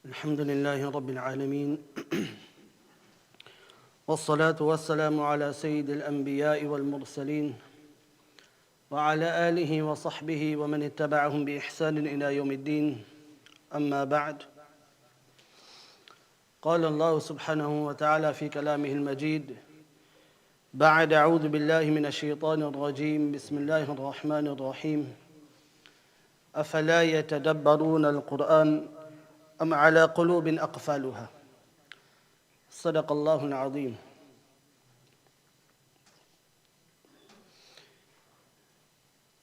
الحمد لله رب العالمين والصلاة والسلام على سيد الأنبياء والمرسلين وعلى آله وصحبه ومن اتبعهم بإحسان إلى يوم الدين أما بعد قال الله سبحانه وتعالى في كلامه المجيد بعد أعوذ بالله من الشيطان الرجيم بسم الله الرحمن الرحيم أفلا يتدبرون القرآن أم على قلوب أقفالها صدق الله العظيم.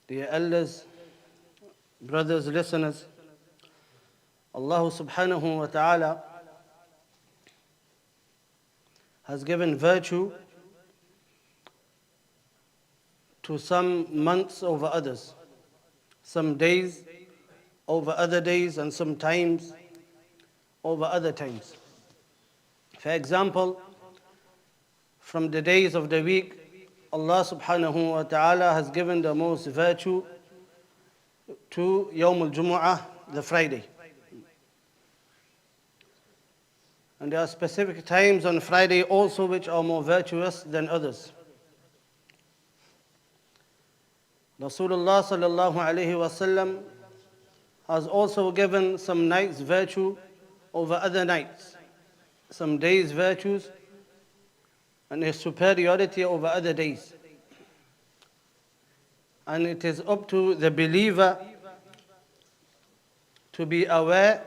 Dear elders, brothers, listeners, Allah subhanahu wa ta'ala has given virtue to some months over others, some days over other days, and some times over other times. For example, from the days of the week, Allah subhanahu wa ta'ala has given the most virtue to Yawm al-Jummah, the Friday. And there are specific times on Friday also which are more virtuous than others. Rasulullah sallallahu alayhi wa sallam has also given some nights virtue over other nights, some days virtues and his superiority over other days. And it is up to the believer to be aware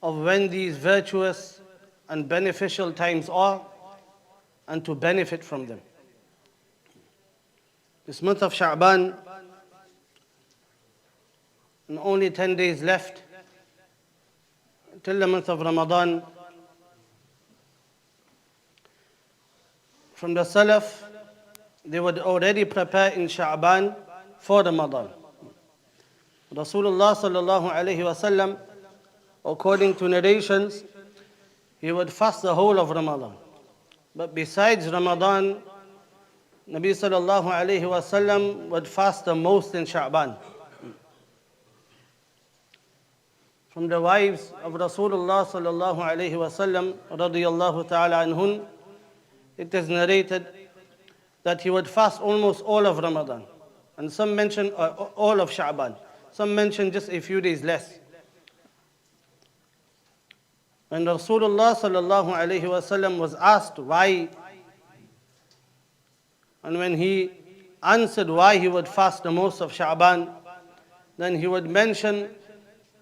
of when these virtuous and beneficial times are and to benefit from them. This month of Sha'ban, and only 10 days left till the month of Ramadan. From the Salaf, they would already prepare in Sha'ban for Ramadan. Rasulullah sallallahu alayhi wa sallam, according to narrations, he would fast the whole of Ramadan. But besides Ramadan, Nabi sallallahu alayhi wa sallam would fast the most in Sha'ban. From the wives of Rasulullah sallallahu alayhi wa sallam radiyallahu ta'ala anhun, it is narrated that he would fast almost all of Ramadan. And some mention all of Sha'ban. Some mention just a few days less. When Rasulullah sallallahu alayhi wa sallam was asked why, and when he answered why he would fast the most of Sha'ban, then he would mention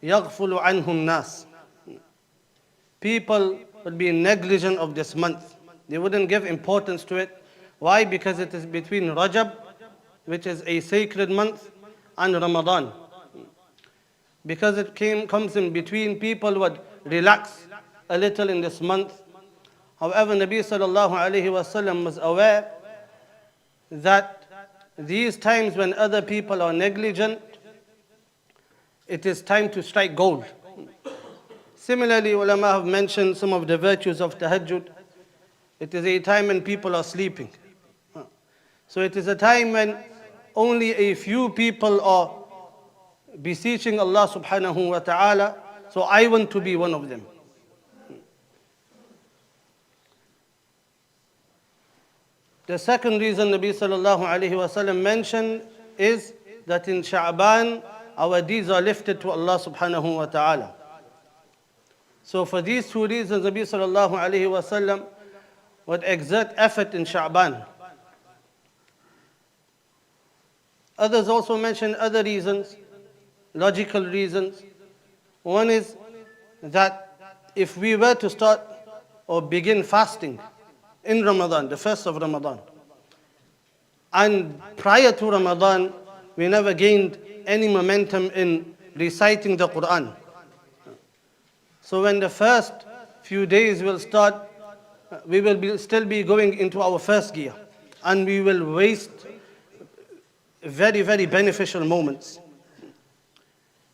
يَغْفُلُ عَنْهُ النَّاسِ. People would be negligent of this month. They wouldn't give importance to it. Why? Because it is between Rajab, which is a sacred month, and Ramadan. Because it comes in between, people would relax a little in this month. However, Nabi sallallahu alayhi wa sallam was aware that these times when other people are negligent, it is time to strike gold. Similarly, ulama have mentioned some of the virtues of tahajjud. It is a time when people are sleeping. So it is a time when only a few people are beseeching Allah subhanahu wa ta'ala. So I want to be one of them. The second reason Nabi sallallahu alayhi wa sallam mentioned is that in Sha'ban, our deeds are lifted to Allah subhanahu wa ta'ala. So for these two reasons, Nabi sallallahu alayhi wa sallam would exert effort in Sha'ban. Others also mention other reasons, logical reasons. One is that if we were to start or begin fasting in Ramadan, the first of Ramadan, and prior to Ramadan, we never gained any momentum in reciting the Quran. So when the first few days will start, we will still be going into our first gear, and we will waste very, very beneficial moments.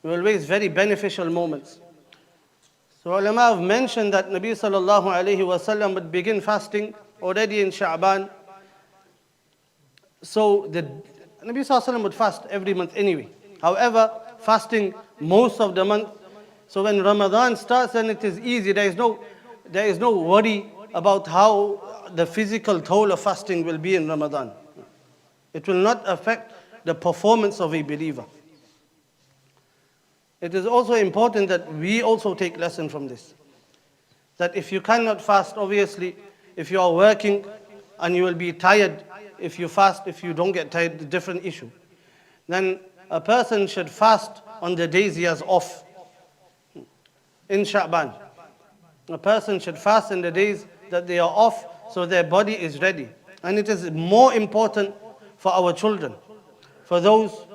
We will waste very beneficial moments. So ulama have mentioned that Nabi sallallahu alayhi wa sallam would begin fasting already in Sha'ban. So the Nabi sallallahu alayhi wa sallam would fast every month anyway. However, fasting most of the month So when Ramadan starts, then it is easy. There is no worry about how the physical toll of fasting will be in Ramadan. It will not affect the performance of a believer. It is also important that we also take lesson from this. That if you cannot fast, obviously, if you are working and you will be tired if you fast, if you don't get tired, a different issue. Then a person should fast on the days he has off. In Sha'ban, a person should fast in the days that they are off so their body is ready. And it is more important for our children, for those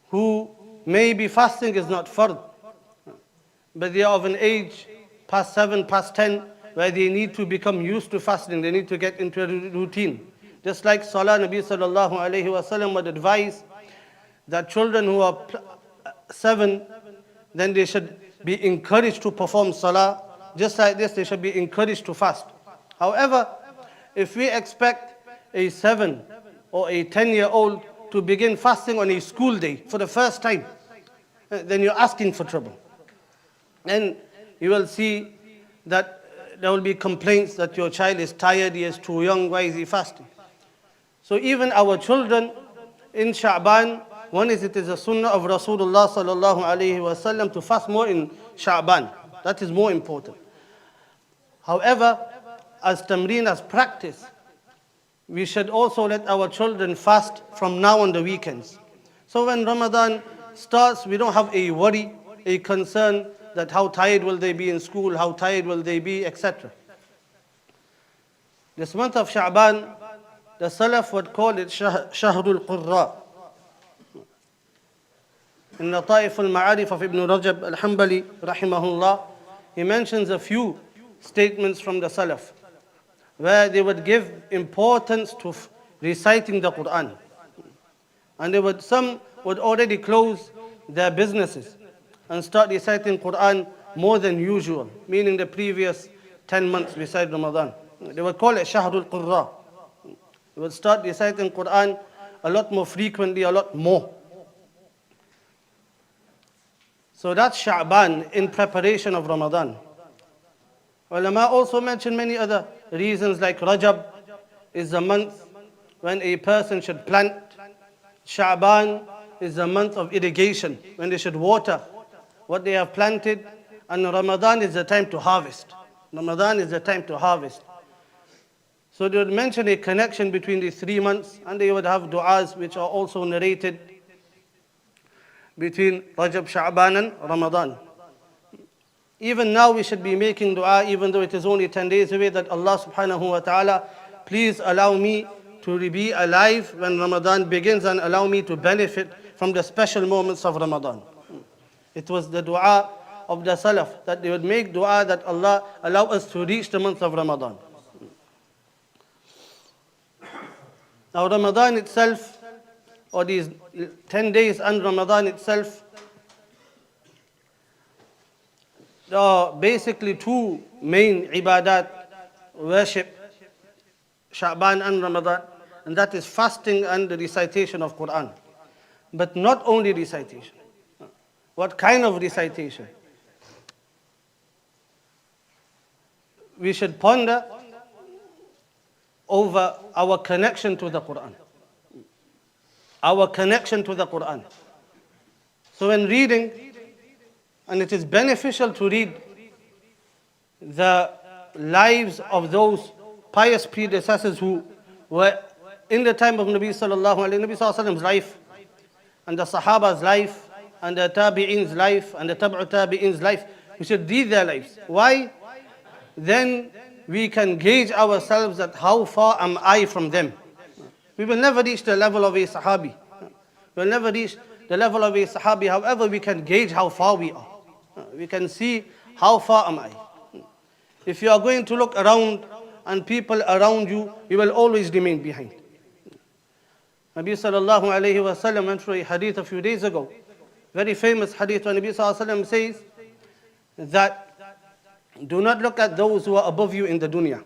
who maybe fasting is not fard, but they are of an age past 7, past 10, where they need to become used to fasting. They need to get into a routine. Just like Salah, Nabi sallallahu alayhi wasallam would advise that children who are 7, then they should be encouraged to perform Salah. Just like this, they should be encouraged to fast. However, if we expect a 7 or a 10-year-old to begin fasting on a school day for the first time, then you're asking for trouble. And you will see that there will be complaints that your child is tired, he is too young, why is he fasting? So even our children in Sha'ban, one is it is a sunnah of Rasulullah sallallahu alayhi wasallam to fast more in Sha'ban. That is more important. However, as tamreen, as practice, we should also let our children fast from now on the weekends. So when Ramadan starts, we don't have a worry, a concern that how tired will they be in school, how tired will they be, etc. This month of Sha'ban, the Salaf would call it Shahrul Qurra. In the Ta'if al-Ma'arif of Ibn Rajab al-Hanbali, rahimahullah, he mentions a few statements from the Salaf, where they would give importance to reciting the Quran. And some would already close their businesses and start reciting Quran more than usual, meaning the previous 10 months beside Ramadan. They would call it Shahrul Qurra. They would start reciting Quran a lot more frequently, a lot more. So that's Sha'ban in preparation of Ramadan. Ulama also mention many other reasons, like Rajab is the month when a person should plant. Sha'ban is the month of irrigation, when they should water what they have planted. And Ramadan is the time to harvest. Ramadan is the time to harvest. So they would mention a connection between these 3 months, and they would have du'as which are also narrated between Rajab, Sha'ban and Ramadan. Even now we should be making dua, even though it is only 10 days away, that Allah subhanahu wa ta'ala, please allow me to be alive when Ramadan begins and allow me to benefit from the special moments of Ramadan. It was the dua of the Salaf, that they would make dua that Allah allow us to reach the month of Ramadan. Now Ramadan itself, or these 10 days and Ramadan itself, there are basically 2 main ibadat, worship, Sha'ban and Ramadan, and that is fasting and the recitation of Quran. But not only recitation. What kind of recitation? We should ponder over our connection to the Quran. Our connection to the Quran. So when reading, and it is beneficial to read the lives of those pious predecessors who were in the time of Nabi sallallahu alaihi wasallam's life, and the Sahaba's life, and the Tabi'in's life, and the Tab'u Tabi'in's life. We should read their lives. Why? Then we can gauge ourselves at how far am I from them. We will never reach the level of a Sahabi. We will never reach the level of a Sahabi. However, we can gauge how far we are. We can see how far am I. If you are going to look around and people around you, you will always remain behind. Nabi sallallahu alayhi wa sallam went through a hadith a few days ago. Very famous hadith where Nabi sallallahu alayhi wa sallam says that do not look at those who are above you in the dunya,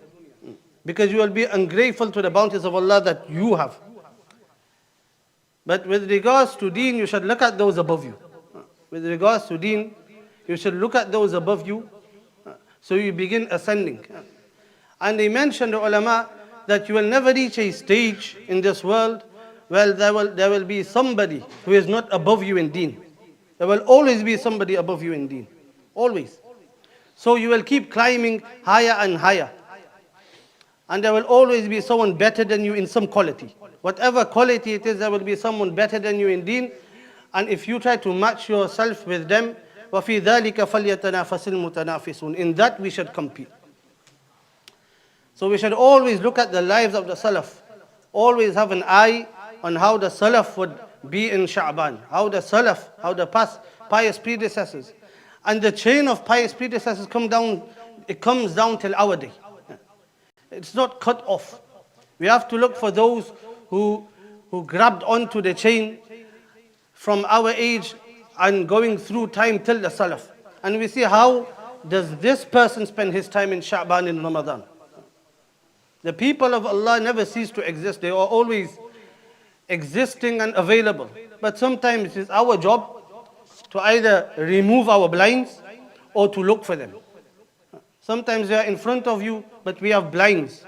because you will be ungrateful to the bounties of Allah that you have. But with regards to deen, you should look at those above you. With regards to deen, You should look at those above you. So you begin ascending. And they mentioned, the ulama, that you will never reach a stage in this world where there will be somebody who is not above you in deen. There will always be somebody above you in deen. Always. So you will keep climbing higher and higher. And there will always be someone better than you in some quality. Whatever quality it is, there will be someone better than you in deen. And if you try to match yourself with them, وَفِي ذَلِكَ فَلْيَتَنَافَسِ الْمُتَنَافِسُونَ. In that we should compete. So we should always look at the lives of the Salaf. Always have an eye on how the Salaf would be in Sha'ban. How the Salaf, how the past pious predecessors. And the chain of pious predecessors comes down till our day. It's not cut off. We have to look for those who grabbed onto the chain from our age and going through time till the Salaf. And we see how does this person spend his time in Sha'ban in Ramadan. The people of Allah never cease to exist. They are always existing and available. But sometimes it's our job to either remove our blinds or to look for them. Sometimes they are in front of you, but we have blinds.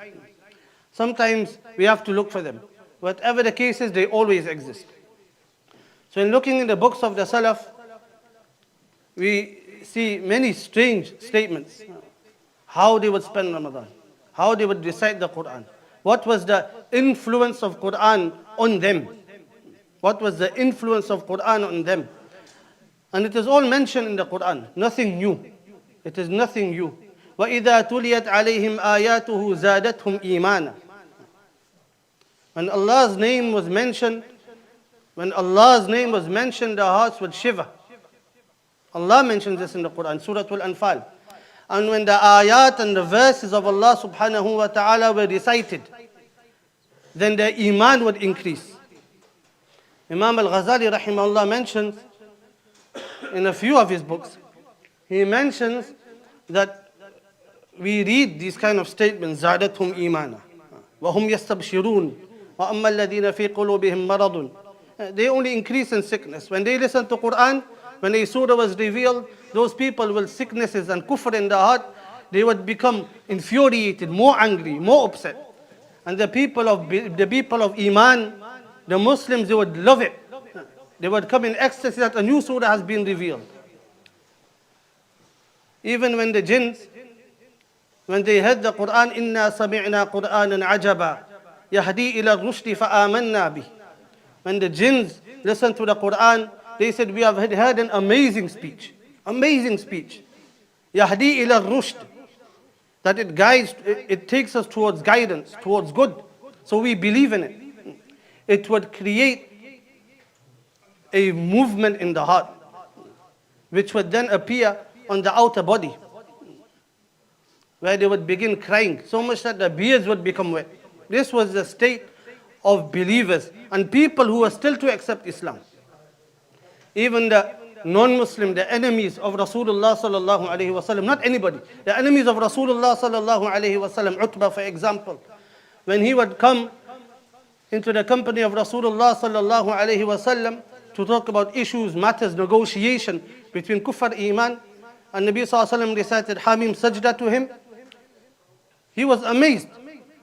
Sometimes we have to look for them. Whatever the case is, they always exist. So in looking in the books of the Salaf, we see many strange statements. How they would spend Ramadan. How they would recite the Quran. What was the influence of Quran on them? What was the influence of Quran on them? And it is all mentioned in the Quran. Nothing new. It is nothing new. وَإِذَا تُلِيَتْ عَلَيْهِمْ آيَاتُهُ زَادَتْهُمْ إِيمَانًا. When Allah's name was mentioned, their hearts would shiver. Allah mentions this in the Quran, Surah Al-Anfal. And when the ayat and the verses of Allah subhanahu wa ta'ala were recited, then their iman would increase. Imam al-Ghazali rahimahullah mentions in a few of his books, he mentions that we read these kind of statements, زَادَتْهُمْ إِيمَانًا وَهُمْ يَسْتَبْشِرُونَ وَأَمَّا الَّذِينَ فِي قُلُوبِهِمْ مَرَضٌ. They only increase in sickness. When they listen to Quran, when a surah was revealed, those people with sicknesses and kufr in the heart, they would become infuriated, more angry, more upset. And the people of Iman, the Muslims, they would love it. They would come in ecstasy that a new surah has been revealed. Even when the jinns, when they heard the Quran, إِنَّا سَمِعْنَا قُرْآنًا عَجَبًا يَهْدِي إِلَى الرُّشْدِ فَآمَنَّا بِهِ. When the jinns listened to the Quran, they said, we have heard an amazing speech. Amazing speech. يَهْدِي إِلَى الرُّشْدِ. That it guides, it takes us towards guidance, towards good. So we believe in it. It would create a movement in the heart, which would then appear on the outer body, where they would begin crying, so much that the beards would become wet. This was the state of believers and people who were still to accept Islam. Even the non-Muslim, the enemies of Rasulullah sallallahu alaihi wasallam, not anybody, the enemies of Rasulullah sallallahu alaihi wasallam, Utbah for example, when he would come into the company of Rasulullah sallallahu alaihi wasallam to talk about issues, matters, negotiation between Kufr, Iman, and Nabi sallallahu alaihi wasallam recited Hamim Sajda to him, he was amazed.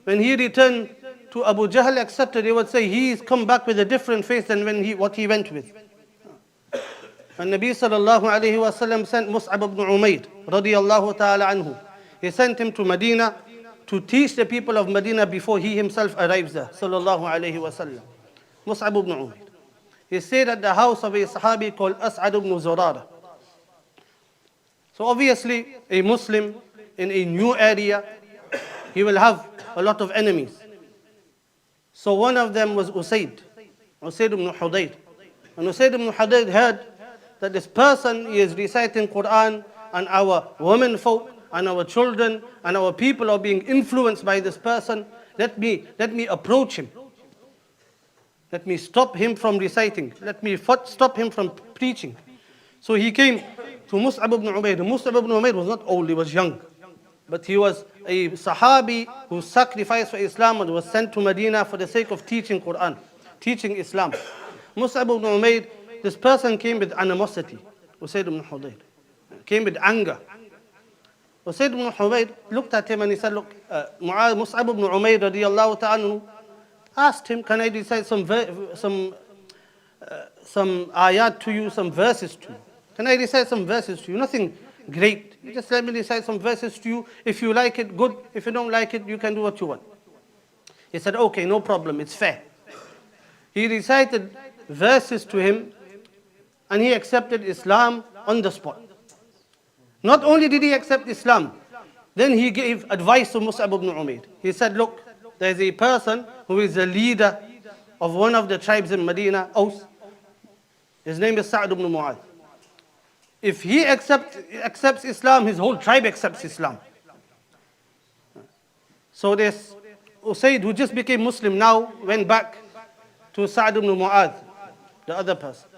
When he returned to Abu Jahl, etc., they would say he's come back with a different face than what he went with. And Nabi sallallahu alayhi wa sallam sent Mus'ab ibn Umayr radiyallahu ta'ala anhu. He sent him to Medina to teach the people of Medina before he himself arrives there, sallallahu alayhi wa sallam. Mus'ab ibn Umayr. He stayed at the house of a Sahabi called As'ad ibn Zurara. So obviously, a Muslim in a new area, he will have a lot of enemies. So one of them was Usayd ibn Hudayr. And Usayd ibn Hudayr heard that this person is reciting Quran and our women folk and our children and our people are being influenced by this person. Let me approach him. Let me stop him from reciting. Let me stop him from preaching. So he came to Mus'ab ibn Umayr. Mus'ab ibn Umayr was not old, he was young. But he was a Sahabi who sacrificed for Islam and was sent to Medina for the sake of teaching Quran, teaching Islam. Mus'ab ibn Umayr, this person came with animosity, Usayd ibn Hudayr. came with anger. Usayd ibn Humayr looked at him and he said, look, Mus'ab ibn Umayr radiallahu ta'ala asked him, can I recite some ayat to you, some verses to you? Can I recite some verses to you? Nothing great. You just let me recite some verses to you. If you like it, good. If you don't like it, you can do what you want. He said, okay, no problem, it's fair. He recited verses to him and he accepted Islam on the spot. Not only did he accept Islam, then he gave advice to Mus'ab ibn Umayr. He said, look, there is a person who is the leader of one of the tribes in Medina, Aus. His name is Sa'd ibn Mu'adh. If he accepts Islam, his whole tribe accepts Islam. So this Usayd, who just became Muslim now, went back to Sa'd ibn Mu'adh, the other person.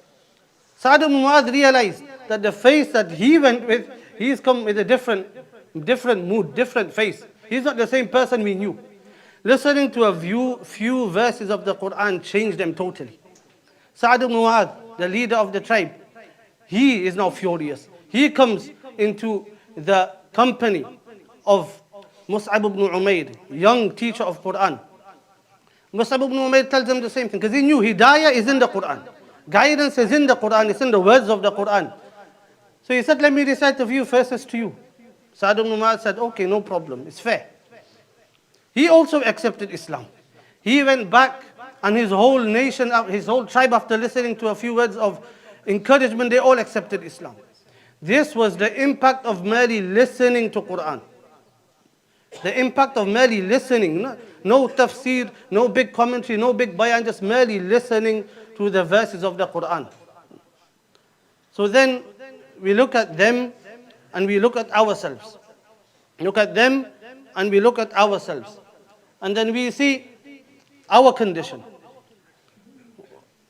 Sa'd ibn Mu'adh realized that the face that he went with, he's come with a different mood, different face. He's not the same person we knew. Listening to a few verses of the Quran changed them totally. Sa'd ibn Mu'adh, the leader of the tribe, he is now furious. He comes into the company of Mus'ab ibn Umayr, young teacher of Quran. Mus'ab ibn Umayr tells him the same thing, because he knew Hidayah is in the Quran. Guidance is in the Quran, it's in the words of the Quran. So he said, let me recite a few verses to you. Sa'd ibn Mu'adh said, okay, no problem, it's fair. He also accepted Islam. He went back and his whole nation, his whole tribe, after listening to a few words of encouragement, they all accepted Islam. This was the impact of merely listening to Quran. The impact of merely listening, no tafsir, no big commentary, no big bayan, just merely listening to the verses of the Quran. So then we look at them and we look at ourselves. Look at them and we look at ourselves. And then we see our condition.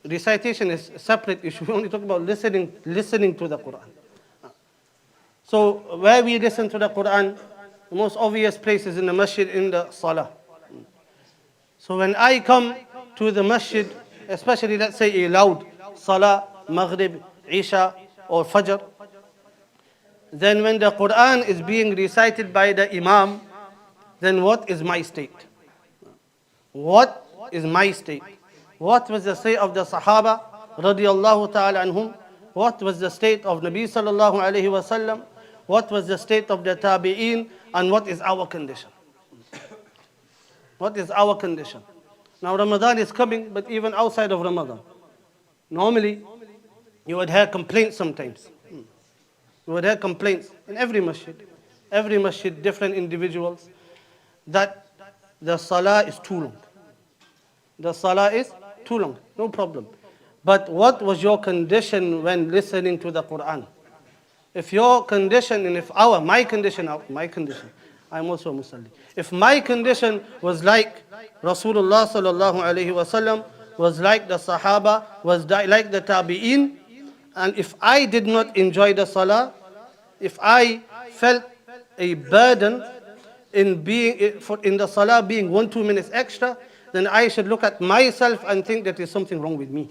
Recitation is a separate issue. We only talk about listening to the Quran. So where we listen to the Quran, the most obvious place is in the masjid, in the salah. So when I come to the masjid, especially let's say a loud salah, maghrib, isha or fajr, then when the Quran is being recited by the imam, then what is my state? What is my state? What was the state of the Sahaba radiallahu ta'ala anhum? What was the state of Nabi sallallahu alayhi wasallam? What was the state of the Tabi'een? And what is our condition? What is our condition? Now Ramadan is coming, but even outside of Ramadan, normally you would hear complaints sometimes. You would hear complaints in every masjid, different individuals, that the salah is too long. The salah is too long, no problem. But what was your condition when listening to the Quran? If your condition, and if my condition, I'm also a Muslim. If my condition was like Rasulullah sallallahu alaihi wasallam, was like the Sahaba, was like the Tabi'een, and if I did not enjoy the salah, if I felt a burden in the salah being 1-2 minutes extra, then I should look at myself and think that there's something wrong with me.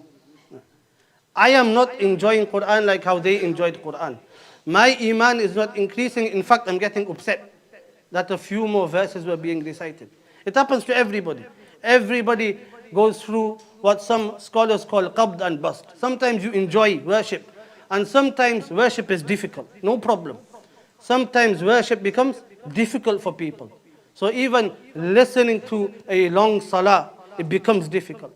I am not enjoying Quran like how they enjoyed Quran. My iman is not increasing. In fact, I'm getting upset that a few more verses were being recited. It happens to everybody. Everybody goes through what some scholars call qabd and bast. Sometimes you enjoy worship, and sometimes worship is difficult. No problem. Sometimes worship becomes difficult for people. So even listening to a long salah, it becomes difficult.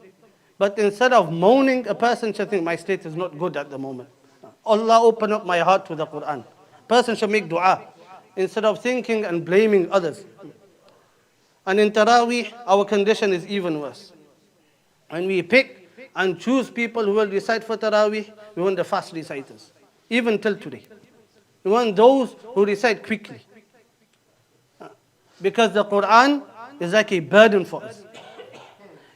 But instead of moaning, a person should think, my state is not good at the moment. Allah open up my heart to the Quran. Person should make dua instead of thinking and blaming others. And in Taraweeh, our condition is even worse. When we pick and choose people who will recite for Taraweeh, we want the fast reciters, even till today. We want those who recite quickly. Because the Quran is like a burden for us.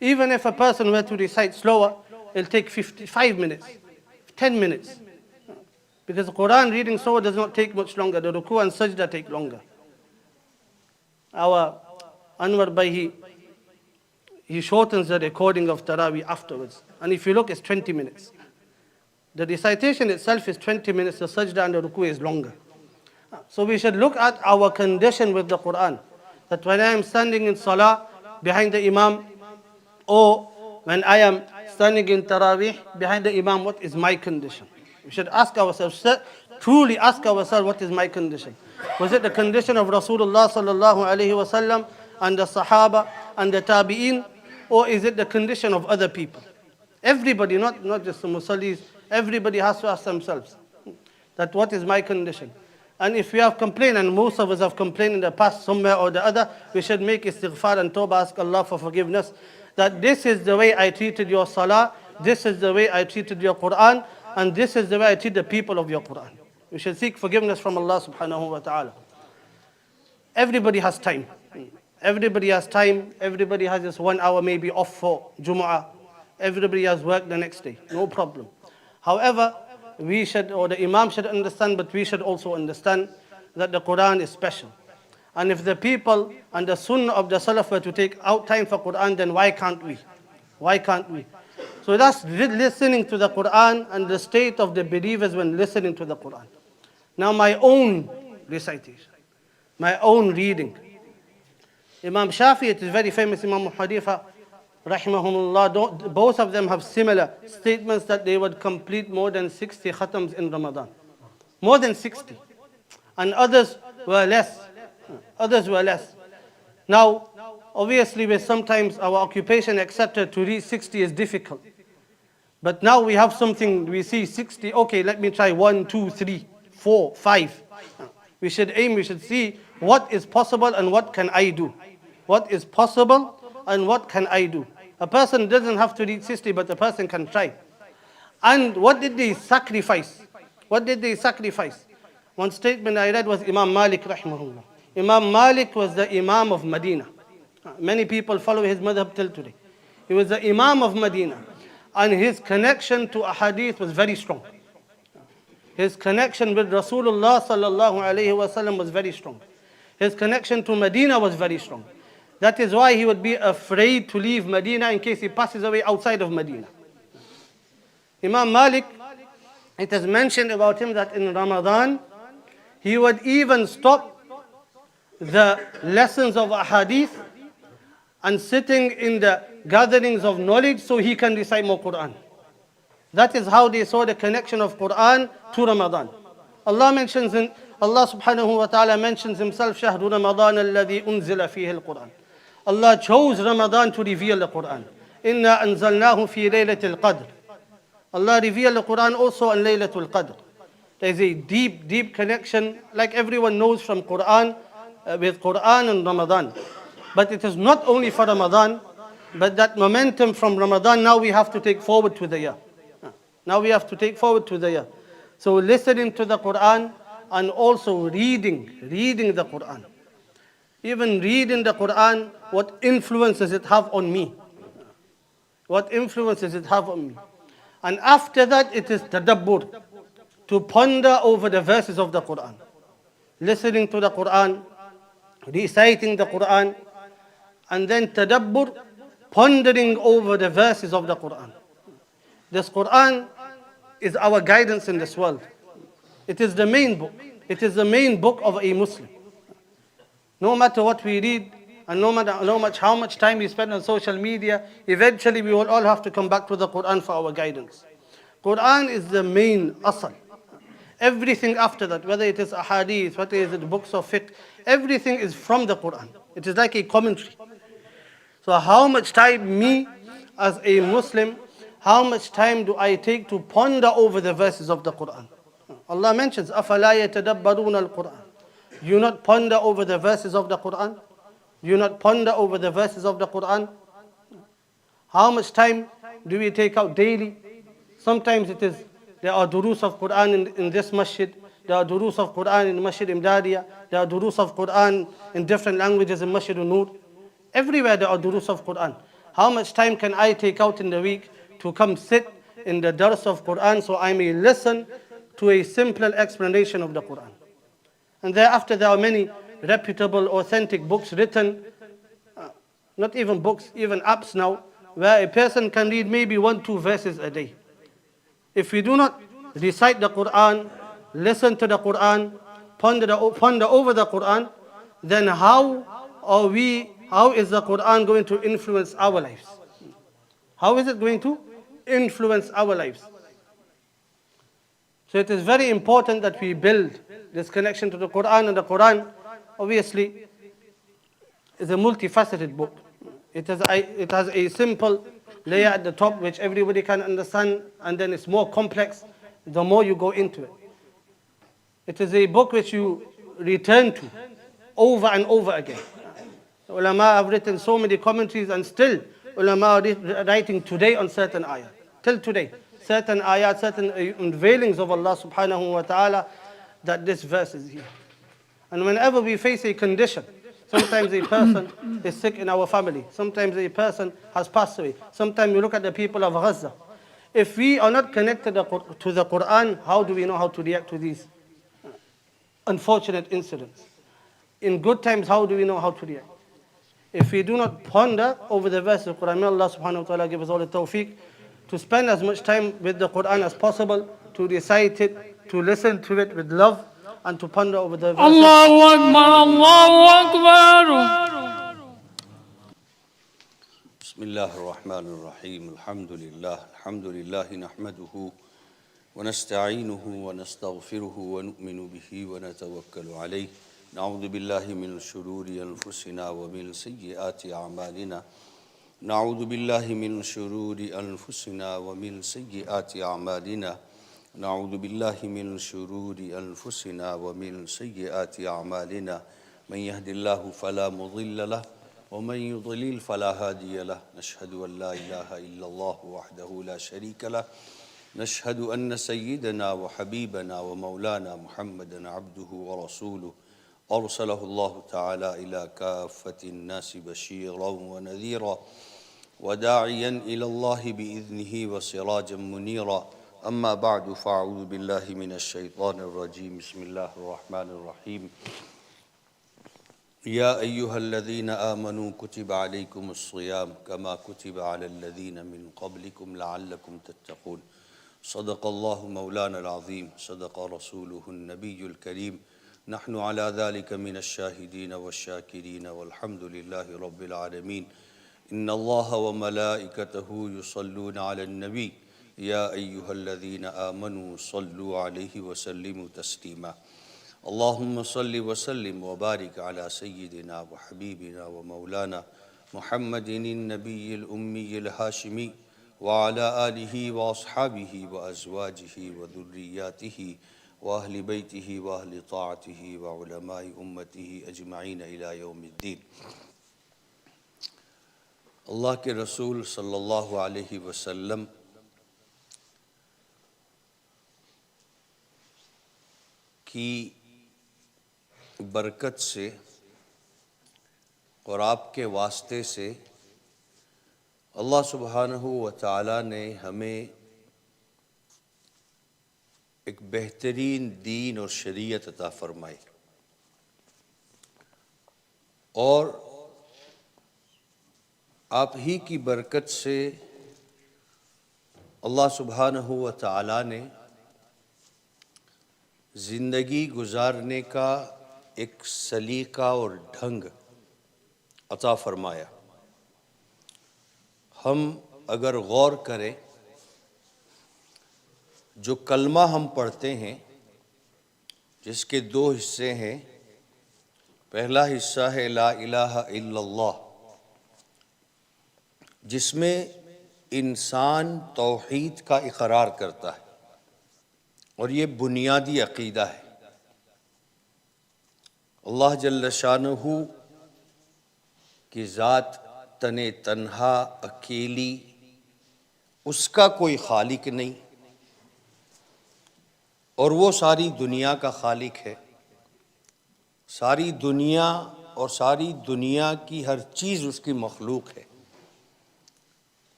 Even if a person were to recite slower, it'll take 5 minutes, 10 minutes. Because the Quran reading slower does not take much longer. The ruku and sajda take longer. Our Anwar Bhai, he shortens the recording of Taraweeh afterwards. And if you look, it's 20 minutes. The recitation itself is 20 minutes. The sajda and the ruku is longer. So we should look at our condition with the Quran. That when I am standing in Salah behind the Imam, or when I am standing in Taraweeh behind the Imam, what is my condition? We should ask ourselves, truly ask ourselves, what is my condition? Was it the condition of Rasulullah sallallahu alaihi wasallam and the Sahaba and the Tabi'in, or is it the condition of other people? Everybody, not just the Musallis, everybody has to ask themselves that what is my condition? And if we have complained, and most of us have complained in the past somewhere or the other, we should make istighfar and tawbah, ask Allah for forgiveness. That this is the way I treated your salah, this is the way I treated your Quran, and this is the way I treat the people of your Quran. We should seek forgiveness from Allah subhanahu wa ta'ala. Everybody has time. Everybody has time. Everybody has just 1 hour maybe off for Jummah. Everybody has work the next day. No problem. However, we should, or the Imam should understand, but we should also understand that the Quran is special. And if the people and the Sunnah of the Salaf were to take out time for Quran, then why can't we? Why can't we? So that's listening to the Quran and the state of the believers when listening to the Quran. Now my own recitation, my own reading. Imam Shafi, it is very famous, Imam Hanifa, rahimahumullah, both of them have similar statements that they would complete more than 60 khatams in Ramadan. More than 60. And others were less. Others were less. Now, obviously, with sometimes our occupation, etc., to reach 60 is difficult. But now we have something, we see 60, okay, let me try 1, 2, 3, 4, 5. We should aim, we should see what is possible and what can I do. What is possible and what can I do. A person doesn't have to reach 60, but a person can try. And what did they sacrifice? What did they sacrifice? One statement I read was Imam Malik rahimahullah. Imam Malik was the Imam of Medina. Many people follow his madhab till today. He was the Imam of Medina. And his connection to a hadith was very strong. His connection with Rasulullah sallallahu alayhi wasallam was very strong. His connection to Medina was very strong. That is why he would be afraid to leave Medina in case he passes away outside of Medina. Imam Malik, it is mentioned about him that in Ramadan, he would even stop the lessons of ahadith and sitting in the gatherings of knowledge so he can recite more Quran. That is how they saw the connection of Quran to Ramadan. Allah subhanahu wa ta'ala mentions himself, شهر رمضان الذي أنزل فيه القرآن. Allah chose Ramadan to reveal the Quran. إنا أنزلناه في ليلة القدر. Allah revealed the Quran also on Laylatul Qadr. There is a deep, deep connection, like everyone knows from Quran, with Quran and Ramadan. But it is not only for Ramadan, but that momentum from Ramadan now we have to take forward to the year. Now we have to take forward to the year. So listening to the Quran and also reading the Quran. Even reading the Quran, what influence does it have on me? What influence does it have on me? And after that, it is tadabbur, to ponder over the verses of the Quran. Listening to the Quran, reciting the Quran, and then tadabbur, pondering over the verses of the Quran. This Quran is our guidance in this world. It is the main book. It is the main book of a Muslim. No matter what we read, and no matter how much time we spend on social media, eventually we will all have to come back to the Quran for our guidance. Quran is the main asal. Everything after that, whether it is ahadith, whether it is books of fiqh, everything is from the Quran. It is like a commentary. So how much time me as a Muslim, how much time do I take to ponder over the verses of the Quran? Allah mentions, أَفَلَا يَتَدَبَّرُونَ الْقُرْآنَ. Do you not ponder over the verses of the Quran? Do you not ponder over the verses of the Quran? How much time do we take out daily? Sometimes it is, there are durus of Quran in this masjid, there are durus of Quran in Masjid Imdadiya, there are durus of Quran in different languages in Masjid Nur. Everywhere there are durus of Quran. How much time can I take out in the week to come sit in the dars of Quran so I may listen to a simple explanation of the Quran? And thereafter there are many reputable, authentic books written, not even books, even apps now, where a person can read maybe 1-2 verses a day. If we do not recite the Quran, listen to the Quran, ponder over the Quran, then how is the Quran going to influence our lives? How is it going to influence our lives? So it is very important that we build this connection to the Quran, and the Quran, obviously, is a multifaceted book. It has a simple layer at the top which everybody can understand, and then it's more complex the more you go into it. It is a book which you return to over and over again. Ulama have written so many commentaries, and still ulama are writing today on certain ayat. Till today, certain ayat, certain unveilings of Allah subhanahu wa ta'ala, that this verse is here. And whenever we face a condition, sometimes a person is sick in our family, sometimes a person has passed away, sometimes we look at the people of Gaza. If we are not connected to the Quran, how do we know how to react to these unfortunate incidents? In good times, how do we know how to react? If we do not ponder over the verses of the Quran, may Allah subhanahu wa ta'ala give us all the tawfiq to spend as much time with the Quran as possible, to recite it, to listen to it with love, and to ponder over the verses. Allahu Akbar, Allahu Akbar. بسم الله الرحمن الرحيم الحمد لله نحمده ونستعينه ونستغفره ونؤمن به ونتوكل عليه نعوذ بالله من شرور أنفسنا ومن سيئات أعمالنا نعوذ بالله من شرور أنفسنا ومن سيئات أعمالنا نعوذ بالله من شرور أنفسنا ومن سيئات أعمالنا من يهد الله فلا مضل له ومن يضلل فلا هادي له نشهد أن لا إله إلا الله وحده لا شريك له نشهد أن سيدنا وحبيبنا ومولانا محمدا عبده ورسوله أرسله الله تعالى إلى كافة الناس بشيرا ونذيرا وداعيا إلى الله بإذنه وسراجا منيرا أما بعد فأعوذ بالله من الشيطان الرجيم بسم الله الرحمن الرحيم يا أيها الذين آمنوا كتب عليكم الصيام كما كتب على الذين من قبلكم لعلكم تتقون صدق الله مولانا العظيم صدق رسوله النبي الكريم نحن على ذلك من الشاهدين والشاكرين والحمد لله رب العالمين إن الله وملائكته يصلون على النبي يا أيها الذين آمنوا صلوا عليه وسلموا تسليما اللهم صل وسلم وبارك على سيدنا وحبيبنا ومولانا محمد النبي الأمي الهاشمي وعلى آله وأصحابه وأزواجه وذرياته وأهل بيته وأهل طاعته وعلماء أمته أجمعين إلى يوم الدين اللہ کے رسول صلی اللہ علیہ وسلم کی برکت سے اور آپ کے واسطے سے اللہ سبحانہ و تعالیٰ نے ہمیں ایک بہترین دین اور شریعت عطا فرمائی اور آپ ہی کی برکت سے اللہ سبحانہ و تعالیٰ نے زندگی گزارنے کا ایک سلیقہ اور ڈھنگ عطا فرمایا۔ ہم اگر غور کریں جو کلمہ ہم پڑھتے ہیں جس کے دو حصے ہیں، پہلا حصہ ہے لا الہ الا اللہ، جس میں انسان توحید کا اقرار کرتا ہے اور یہ بنیادی عقیدہ ہے۔ اللہ جل شانہ کی ذات تنہا اکیلی، اس کا کوئی خالق نہیں، اور وہ ساری دنیا کا خالق ہے۔ ساری دنیا اور ساری دنیا کی ہر چیز اس کی مخلوق ہے۔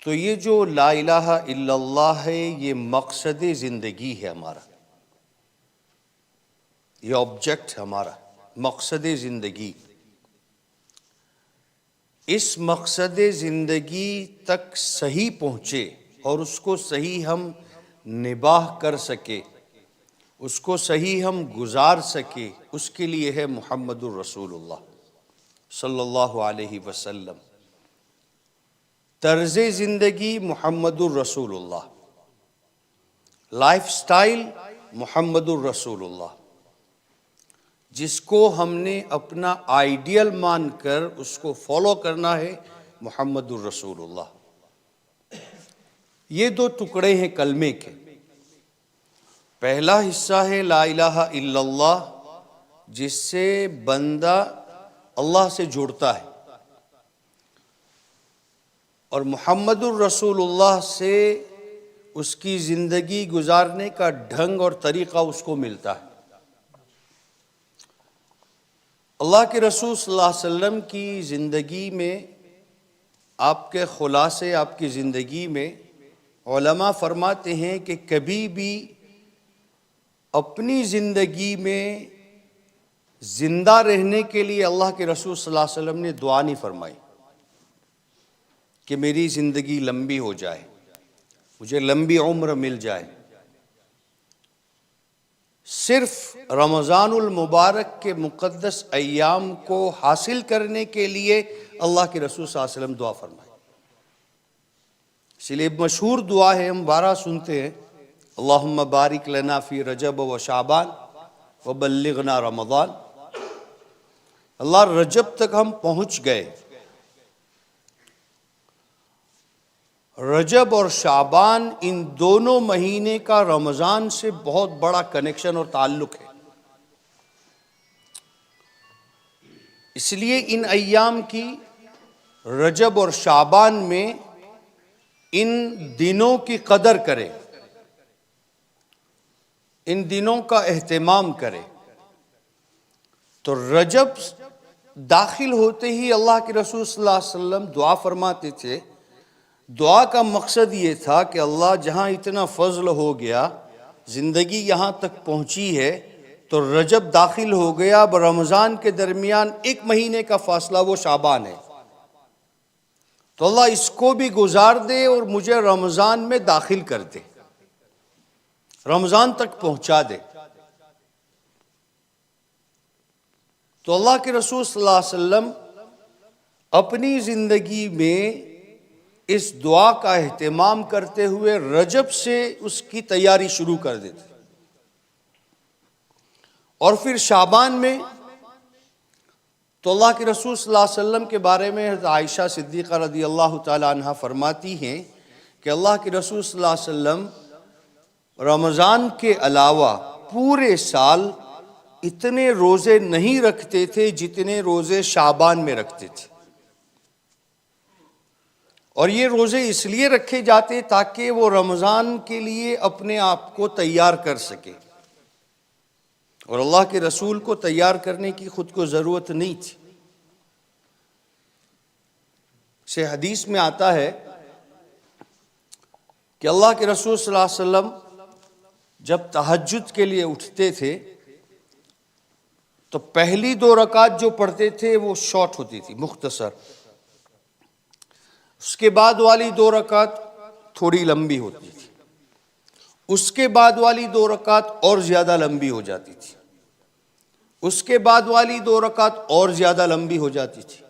تو یہ جو لا الہ الا اللہ ہے یہ مقصد زندگی ہے ہمارا، یہ آبجیکٹ ہے ہمارا، مقصد زندگی۔ اس مقصد زندگی تک صحیح پہنچے اور اس کو صحیح ہم نباہ کر سکے، اس کو صحیح ہم گزار سکے، اس کے لیے ہے محمد الرسول اللہ صلی اللہ علیہ وسلم۔ طرز زندگی محمد الرسول اللہ، لائف سٹائل محمد الرسول اللہ، جس کو ہم نے اپنا آئیڈیل مان کر اس کو فالو کرنا ہے، محمد الرسول اللہ۔ یہ دو ٹکڑے ہیں کلمے کے۔ پہلا حصہ ہے لا الہ الا اللہ، جس سے بندہ اللہ سے جڑتا ہے، اور محمد الرسول اللہ سے اس کی زندگی گزارنے کا ڈھنگ اور طریقہ اس کو ملتا ہے۔ اللہ کے رسول صلی اللہ علیہ وسلم کی زندگی میں، آپ کے خلاصے، آپ کی زندگی میں علماء فرماتے ہیں کہ کبھی بھی اپنی زندگی میں زندہ رہنے کے لیے اللہ کے رسول صلی اللہ علیہ وسلم نے دعا نہیں فرمائی کہ میری زندگی لمبی ہو جائے، مجھے لمبی عمر مل جائے۔ صرف رمضان المبارک کے مقدس ایام کو حاصل کرنے کے لیے اللہ کے رسول صلی اللہ علیہ وسلم دعا فرمائی۔ اس لیے مشہور دعا ہے، ہم بارہ سنتے ہیں، اللہم بارک لنا فی رجب و شعبان وبلغنا رمضان۔ اللہ، رجب تک ہم پہنچ گئے، رجب اور شعبان ان دونوں مہینے کا رمضان سے بہت بڑا کنیکشن اور تعلق ہے، اس لیے ان ایام کی، رجب اور شعبان میں ان دنوں کی قدر کرے، ان دنوں کا اہتمام کرے۔ تو رجب داخل ہوتے ہی اللہ کے رسول صلی اللہ علیہ وسلم دعا فرماتے تھے۔ دعا کا مقصد یہ تھا کہ اللہ، جہاں اتنا فضل ہو گیا، زندگی یہاں تک پہنچی ہے، تو رجب داخل ہو گیا، اب رمضان کے درمیان ایک مہینے کا فاصلہ وہ شعبان ہے، تو اللہ اس کو بھی گزار دے اور مجھے رمضان میں داخل کر دے، رمضان تک پہنچا دے۔ تو اللہ کے رسول صلی اللہ علیہ وسلم اپنی زندگی میں اس دعا کا اہتمام کرتے ہوئے رجب سے اس کی تیاری شروع کر دیتے، اور پھر شعبان میں تو اللہ کے رسول صلی اللہ علیہ وسلم کے بارے میں حضرت عائشہ صدیقہ رضی اللہ تعالی عنہ فرماتی ہیں کہ اللہ کے رسول صلی اللہ علیہ وسلم رمضان کے علاوہ پورے سال اتنے روزے نہیں رکھتے تھے جتنے روزے شعبان میں رکھتے تھے، اور یہ روزے اس لیے رکھے جاتے تاکہ وہ رمضان کے لیے اپنے آپ کو تیار کر سکے، اور اللہ کے رسول کو تیار کرنے کی خود کو ضرورت نہیں تھی۔ سے حدیث میں آتا ہے کہ اللہ کے رسول صلی اللہ علیہ وسلم جب تہجد کے لیے اٹھتے تھے تو پہلی 2 رکعت جو پڑھتے تھے وہ شارٹ ہوتی تھی، مختصر، اس کے بعد والی 2 رکعت تھوڑی لمبی ہوتی تھی، اس کے بعد والی 2 رکعت اور زیادہ لمبی ہو جاتی تھی، اس کے بعد والی 2 رکعت اور زیادہ لمبی ہو جاتی تھی۔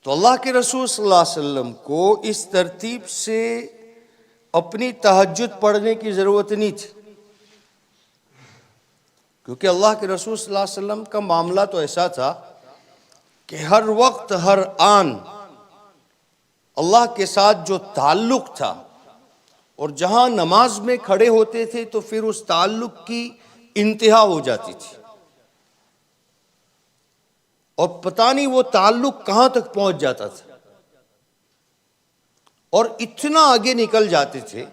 تو اللہ کے رسول صلی اللہ علیہ وسلم کو اس ترتیب سے اپنی تہجد پڑھنے کی ضرورت نہیں تھی، کیونکہ اللہ کے رسول صلی اللہ علیہ وسلم کا معاملہ تو ایسا تھا کہ ہر وقت، ہر آن اللہ کے ساتھ جو تعلق تھا، اور جہاں نماز میں کھڑے ہوتے تھے تو پھر اس تعلق کی انتہا ہو جاتی تھی، اور پتہ نہیں وہ تعلق کہاں تک پہنچ جاتا تھا، اور اتنا آگے نکل جاتے تھے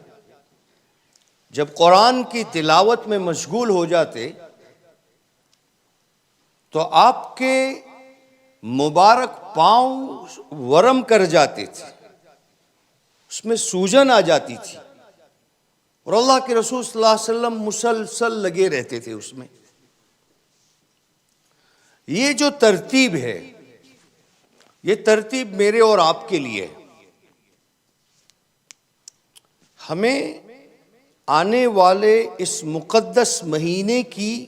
جب قرآن کی تلاوت میں مشغول ہو جاتے تو آپ کے مبارک پاؤں ورم کر جاتے تھے، اس میں سوجن آ جاتی تھی، اور اللہ کے رسول صلی اللہ علیہ وسلم مسلسل لگے رہتے تھے اس میں۔ یہ جو ترتیب ہے، یہ ترتیب میرے اور آپ کے لیے، ہمیں آنے والے اس مقدس مہینے کی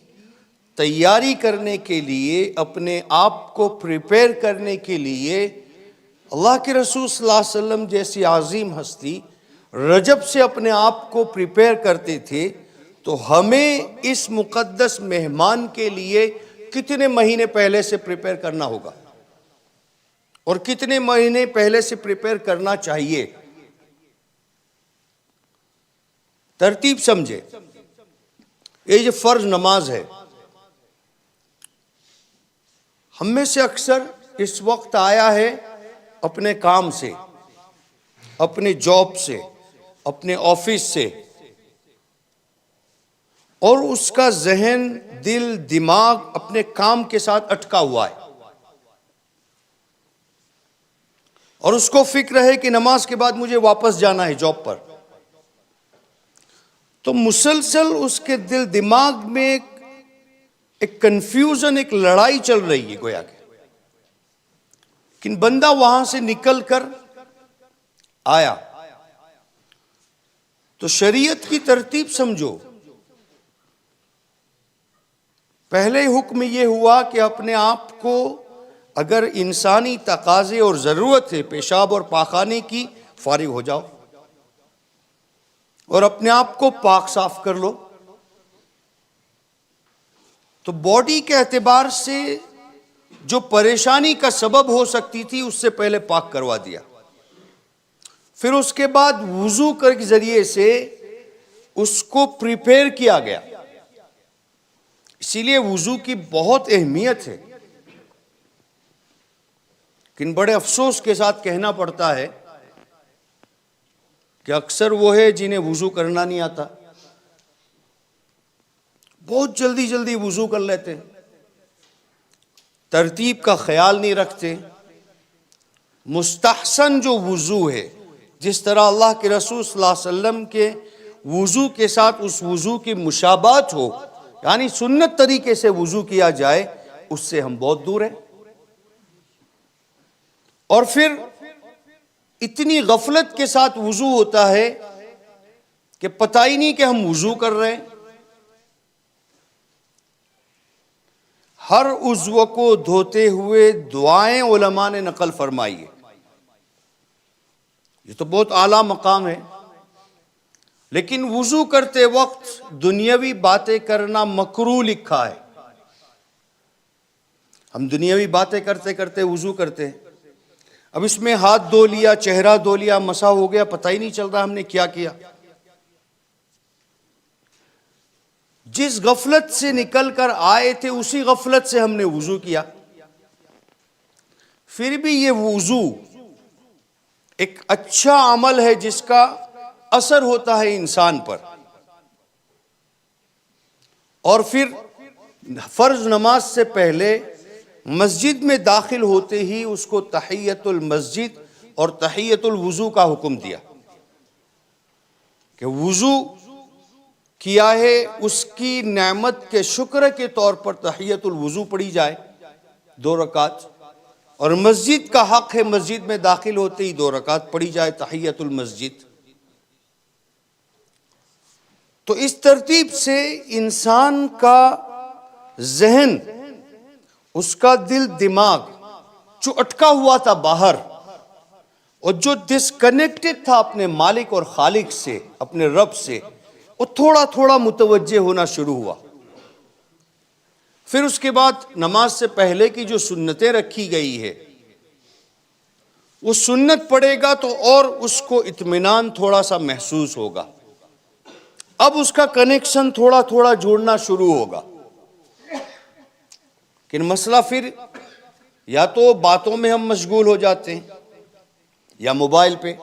تیاری کرنے کے لیے، اپنے آپ کو پریپیئر کرنے کے لیے اللہ کے رسول صلی اللہ علیہ وسلم جیسی عظیم ہستی رجب سے اپنے آپ کو پریپیئر کرتے تھے، تو ہمیں اس مقدس مہمان کے لیے کتنے مہینے پہلے سے پریپیئر کرنا ہوگا اور کتنے مہینے پہلے سے پریپیئر کرنا چاہیے؟ ترتیب سمجھے. یہ جو فرض نماز ہے، ہم میں سے اکثر اس وقت آیا ہے اپنے کام سے، اپنے جاب سے، اپنے آفس سے، اور اس کا ذہن، دل، دماغ اپنے کام کے ساتھ اٹکا ہوا ہے، اور اس کو فکر ہے کہ نماز کے بعد مجھے واپس جانا ہے جاب پر. تو مسلسل اس کے دل دماغ میں ایک کنفیوژن، ایک لڑائی چل رہی ہے گویا کہ. لیکن بندہ وہاں سے نکل کر آیا تو شریعت کی ترتیب سمجھو. پہلے حکم یہ ہوا کہ اپنے آپ کو اگر انسانی تقاضے اور ضرورت ہے پیشاب اور پاخانے کی، فارغ ہو جاؤ اور اپنے آپ کو پاک صاف کر لو. تو باڈی کے اعتبار سے جو پریشانی کا سبب ہو سکتی تھی اس سے پہلے پاک کروا دیا. پھر اس کے بعد وضو کے ذریعے سے اس کو پریپیئر کیا گیا. اسی لیے وضو کی بہت اہمیت ہے. لیکن بڑے افسوس کے ساتھ کہنا پڑتا ہے کہ اکثر وہ ہے جنہیں وضو کرنا نہیں آتا، بہت جلدی جلدی وضو کر لیتے، ترتیب کا خیال نہیں رکھتے. مستحسن جو وضو ہے، جس طرح اللہ کے رسول صلی اللہ علیہ وسلم کے وضو کے ساتھ اس وضو کی مشابہت ہو، یعنی سنت طریقے سے وضو کیا جائے، اس سے ہم بہت دور ہیں. اور پھر اتنی غفلت کے ساتھ وضو ہوتا ہے کہ پتہ ہی نہیں کہ ہم وضو کر رہے ہیں. ہر عضو کو دھوتے ہوئے دعائیں علماء نے نقل فرمائی ہے. یہ تو بہت اعلیٰ مقام ہے. لیکن وضو کرتے وقت دنیاوی باتیں کرنا مکروہ لکھا ہے. ہم دنیاوی باتیں کرتے کرتے وضو کرتے ہیں. اب اس میں ہاتھ دھو لیا، چہرہ دھو لیا، مسح ہو گیا، پتہ ہی نہیں چل رہا ہم نے کیا کیا. جس غفلت سے نکل کر آئے تھے اسی غفلت سے ہم نے وضو کیا. پھر بھی یہ وضو ایک اچھا عمل ہے جس کا اثر ہوتا ہے انسان پر. اور پھر فرض نماز سے پہلے مسجد میں داخل ہوتے ہی اس کو تحیت المسجد اور تحیت الوضو کا حکم دیا کہ وضو کیا ہے اس کی نعمت کے شکر کے طور پر تحیت الوضو پڑھی جائے 2 رکعت، اور مسجد کا حق ہے مسجد میں داخل ہوتے ہی 2 رکعت پڑھی جائے تحیت المسجد. تو اس ترتیب سے انسان کا ذہن، اس کا دل دماغ جو اٹکا ہوا تھا باہر اور جو ڈسکنیکٹڈ تھا اپنے مالک اور خالق سے، اپنے رب سے، وہ تھوڑا تھوڑا متوجہ ہونا شروع ہوا. پھر اس کے بعد نماز سے پہلے کی جو سنتیں رکھی گئی ہے وہ سنت پڑھے گا تو اور اس کو اطمینان تھوڑا سا محسوس ہوگا. اب اس کا کنیکشن تھوڑا تھوڑا جوڑنا شروع ہوگا. لیکن مسئلہ پھر یا تو باتوں میں ہم مشغول ہو جاتے ہیں یا موبائل پہ.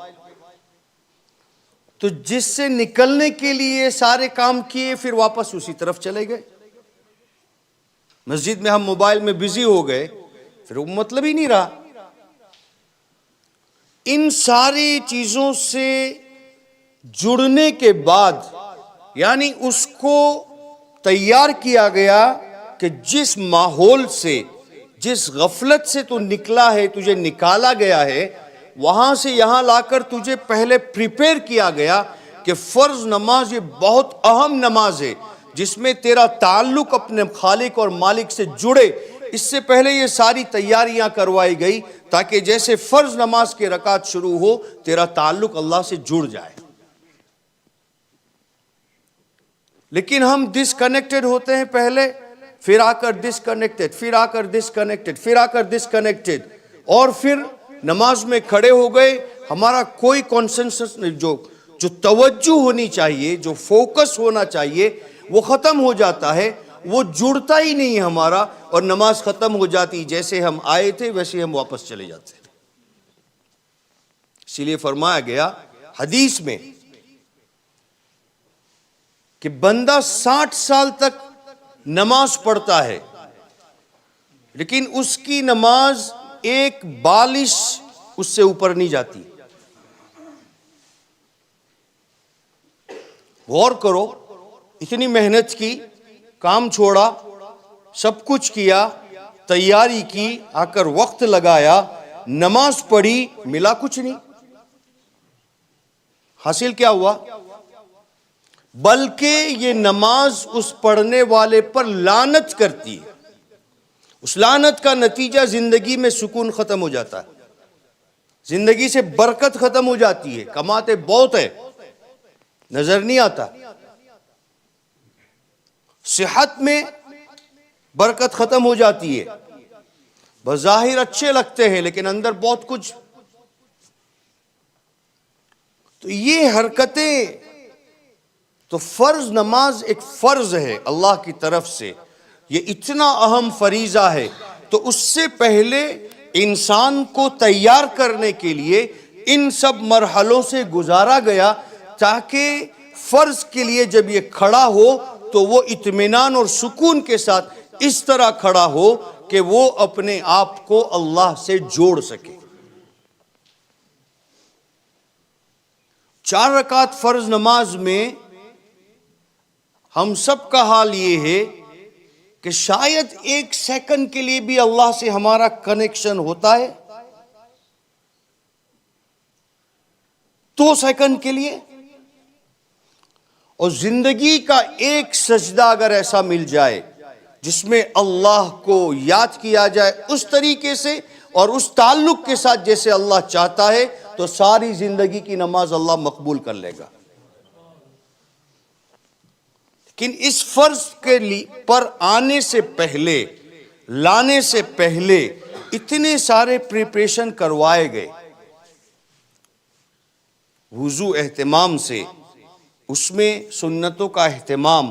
تو جس سے نکلنے کے لیے سارے کام کیے پھر واپس اسی طرف چلے گئے. مسجد میں ہم موبائل میں بزی ہو گئے، پھر وہ مطلب ہی نہیں رہا. ان ساری چیزوں سے جڑنے کے بعد یعنی اس کو تیار کیا گیا کہ جس ماحول سے، جس غفلت سے تو نکلا ہے، تجھے نکالا گیا ہے، وہاں سے یہاں لا کر تجھے پہلے پریپیئر کیا گیا کہ فرض نماز یہ بہت اہم نماز ہے جس میں تیرا تعلق اپنے خالق اور مالک سے جڑے. اس سے پہلے یہ ساری تیاریاں کروائی گئی تاکہ جیسے فرض نماز کے رکعت شروع ہو تیرا تعلق اللہ سے جڑ جائے. لیکن ہم ڈس کنیکٹڈ ہوتے ہیں پہلے، پھر آ کر ڈس کنیکٹڈ، پھر آ کر ڈس کنیکٹڈ، پھر آ کر ڈس کنیکٹڈ، اور پھر نماز میں کھڑے ہو گئے. ہمارا کوئی کانسنسس نہیں، جو توجہ ہونی چاہیے، جو فوکس ہونا چاہیے وہ ختم ہو جاتا ہے، وہ جڑتا ہی نہیں ہمارا، اور نماز ختم ہو جاتی. جیسے ہم آئے تھے ویسے ہم واپس چلے جاتے. اسی لیے فرمایا گیا حدیث میں کہ بندہ 60 سال تک نماز پڑھتا ہے لیکن اس کی نماز ایک بالش اس سے اوپر نہیں جاتی. غور کرو، اتنی محنت کی، کام چھوڑا، سب کچھ کیا، تیاری کی، آ کر وقت لگایا، نماز پڑھی، ملا کچھ نہیں. حاصل کیا ہوا؟ بلکہ یہ نماز اس پڑھنے والے پر لعنت کرتی ہے. اس لعنت کا نتیجہ زندگی میں سکون ختم ہو جاتا ہے، زندگی سے برکت ختم ہو جاتی ہے. کماتے بہت ہے، نظر نہیں آتا. صحت میں برکت ختم ہو جاتی ہے، بظاہر اچھے لگتے ہیں لیکن اندر بہت کچھ. تو یہ حرکتیں، تو فرض نماز ایک فرض ہے اللہ کی طرف سے، یہ اتنا اہم فریضہ ہے. تو اس سے پہلے انسان کو تیار کرنے کے لیے ان سب مرحلوں سے گزارا گیا تاکہ فرض کے لیے جب یہ کھڑا ہو تو وہ اطمینان اور سکون کے ساتھ اس طرح کھڑا ہو کہ وہ اپنے آپ کو اللہ سے جوڑ سکے. 4 رکعت فرض نماز میں ہم سب کا حال یہ ہے کہ شاید 1 سیکنڈ کے لیے بھی اللہ سے ہمارا کنیکشن ہوتا ہے، 2 سیکنڈ کے لیے. اور زندگی کا 1 سجدہ اگر ایسا مل جائے جس میں اللہ کو یاد کیا جائے اس طریقے سے اور اس تعلق کے ساتھ جیسے اللہ چاہتا ہے، تو ساری زندگی کی نماز اللہ مقبول کر لے گا. لیکن اس فرض کے پر آنے سے پہلے، لانے سے پہلے اتنے سارے پریپریشن کروائے گئے. وضو اہتمام سے، اس میں سنتوں کا اہتمام،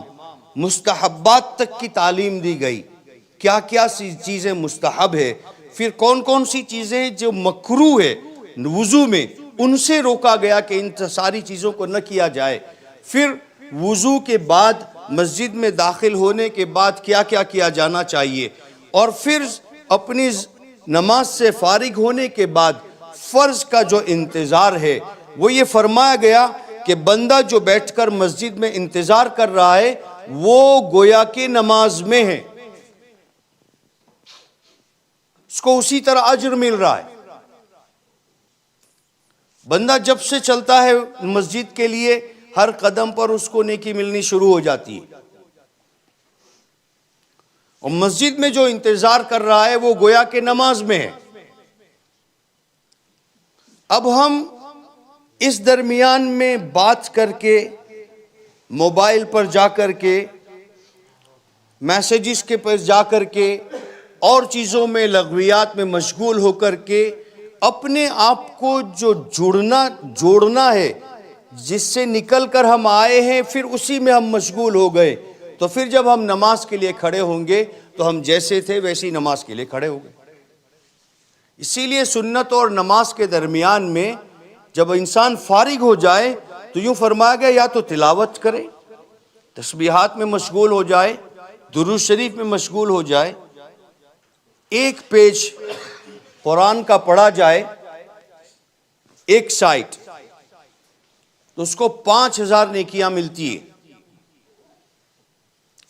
مستحبات تک کی تعلیم دی گئی. کیا کیا چیزیں مستحب ہے، پھر کون کون سی چیزیں جو مکروہ ہے وضو میں، ان سے روکا گیا کہ ان ساری چیزوں کو نہ کیا جائے. پھر وضو کے بعد مسجد میں داخل ہونے کے بعد کیا کیا کیا جانا چاہیے، اور پھر اپنی نماز سے فارغ ہونے کے بعد فرض کا جو انتظار ہے وہ یہ فرمایا گیا کہ بندہ جو بیٹھ کر مسجد میں انتظار کر رہا ہے وہ گویا کہ نماز میں ہے، اس کو اسی طرح اجر مل رہا ہے. بندہ جب سے چلتا ہے مسجد کے لیے ہر قدم پر اس کو نیکی ملنی شروع ہو جاتی ہے. اور مسجد میں جو انتظار کر رہا ہے وہ گویا کہ نماز میں ہے. اب ہم اس درمیان میں بات کر کے، موبائل پر جا کر کے، میسیجز کے پر جا کر کے، اور چیزوں میں لغویات میں مشغول ہو کر کے اپنے آپ کو جو جوڑنا ہے جس سے نکل کر ہم آئے ہیں، پھر اسی میں ہم مشغول ہو گئے. تو پھر جب ہم نماز کے لیے کھڑے ہوں گے تو ہم جیسے تھے ویسی نماز کے لیے کھڑے ہو گئے. اسی لیے سنت اور نماز کے درمیان میں جب انسان فارغ ہو جائے تو یوں فرمایا گیا یا تو تلاوت کرے، تسبیحات میں مشغول ہو جائے، درود شریف میں مشغول ہو جائے، 1 پیج قرآن کا پڑھا جائے 1 سائٹ، تو اس کو 5000 نیکیاں ملتی ہے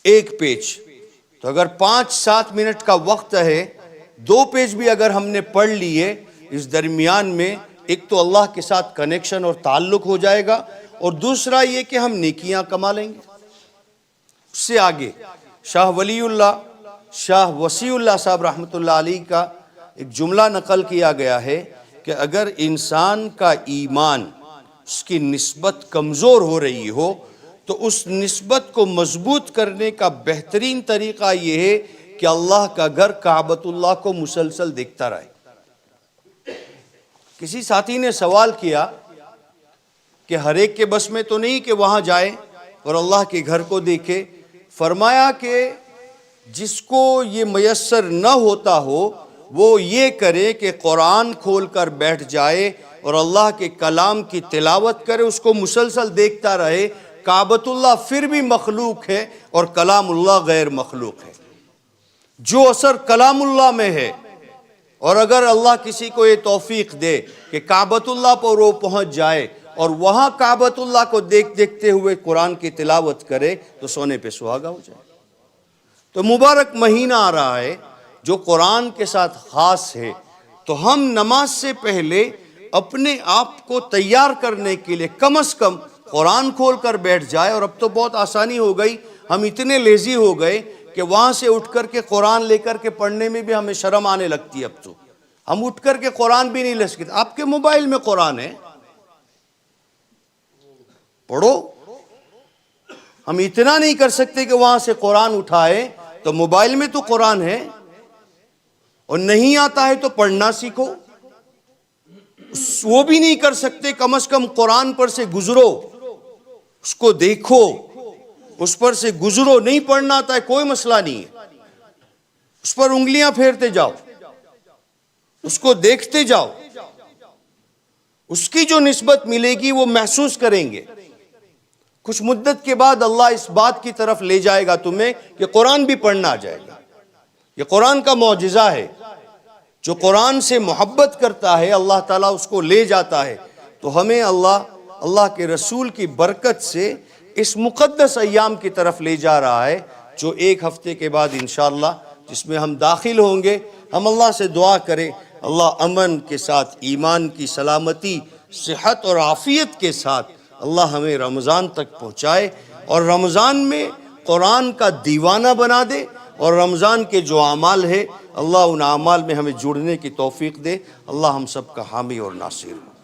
1 پیج. تو اگر 5-7 منٹ کا وقت ہے، 2 پیج بھی اگر ہم نے پڑھ لیے اس درمیان میں، ایک تو اللہ کے ساتھ کنیکشن اور تعلق ہو جائے گا، اور دوسرا یہ کہ ہم نیکیاں کما لیں گے۔ اس سے آگے شاہ ولی اللہ شاہ وسیع اللہ صاحب رحمۃ اللہ علیہ کا ایک جملہ نقل کیا گیا ہے کہ اگر انسان کا ایمان اس کی نسبت کمزور ہو رہی ہو تو اس نسبت کو مضبوط کرنے کا بہترین طریقہ یہ ہے کہ اللہ کا گھر کعبۃ اللہ کو مسلسل دیکھتا رہے۔ کسی ساتھی نے سوال کیا کہ ہر ایک کے بس میں تو نہیں کہ وہاں جائے اور اللہ کے گھر کو دیکھے۔ فرمایا کہ جس کو یہ میسر نہ ہوتا ہو وہ یہ کرے کہ قرآن کھول کر بیٹھ جائے اور اللہ کے کلام کی تلاوت کرے، اس کو مسلسل دیکھتا رہے۔ کعبۃ اللہ پھر بھی مخلوق ہے اور کلام اللہ غیر مخلوق ہے۔ جو اثر کلام اللہ میں ہے، اور اگر اللہ کسی کو یہ توفیق دے کہ کعبۃ اللہ پر وہ پہنچ جائے اور وہاں کعبۃ اللہ کو دیکھتے ہوئے قرآن کی تلاوت کرے تو سونے پہ سہاگا ہو جائے۔ تو مبارک مہینہ آ رہا ہے جو قرآن کے ساتھ خاص ہے، تو ہم نماز سے پہلے اپنے آپ کو تیار کرنے کے لیے کم از کم قرآن کھول کر بیٹھ جائے۔ اور اب تو بہت آسانی ہو گئی، ہم اتنے لیزی ہو گئے کہ وہاں سے اٹھ کر کے قرآن لے کر کے پڑھنے میں بھی ہمیں شرم آنے لگتی ہے۔ اب تو ہم اٹھ کر کے قرآن بھی نہیں لے سکتے۔ آپ کے موبائل میں قرآن ہے، پڑھو۔ ہم اتنا نہیں کر سکتے کہ وہاں سے قرآن اٹھائے، تو موبائل میں تو قرآن ہے، اور نہیں آتا ہے تو پڑھنا سیکھو۔ وہ بھی نہیں کر سکتے، کم از کم قرآن پر سے گزرو، اس کو دیکھو، اس پر سے گزرو۔ نہیں پڑھنا آتا ہے کوئی مسئلہ نہیں ہے، اس پر انگلیاں پھیرتے جاؤ، اس کو دیکھتے جاؤ، اس کی جو نسبت ملے گی وہ محسوس کریں گے۔ کچھ مدت کے بعد اللہ اس بات کی طرف لے جائے گا تمہیں کہ قرآن بھی پڑھنا آ جائے گا۔ یہ قرآن کا معجزہ ہے، جو قرآن سے محبت کرتا ہے اللہ تعالیٰ اس کو لے جاتا ہے۔ تو ہمیں اللہ کے رسول کی برکت سے اس مقدس ایام کی طرف لے جا رہا ہے، جو ایک ہفتے کے بعد انشاءاللہ جس میں ہم داخل ہوں گے۔ ہم اللہ سے دعا کریں اللہ امن کے ساتھ، ایمان کی سلامتی، صحت اور عافیت کے ساتھ اللہ ہمیں رمضان تک پہنچائے، اور رمضان میں قرآن کا دیوانہ بنا دے، اور رمضان کے جو اعمال ہے اللہ ان اعمال میں ہمیں جڑنے کی توفیق دے۔ اللہ ہم سب کا حامی اور ناصر۔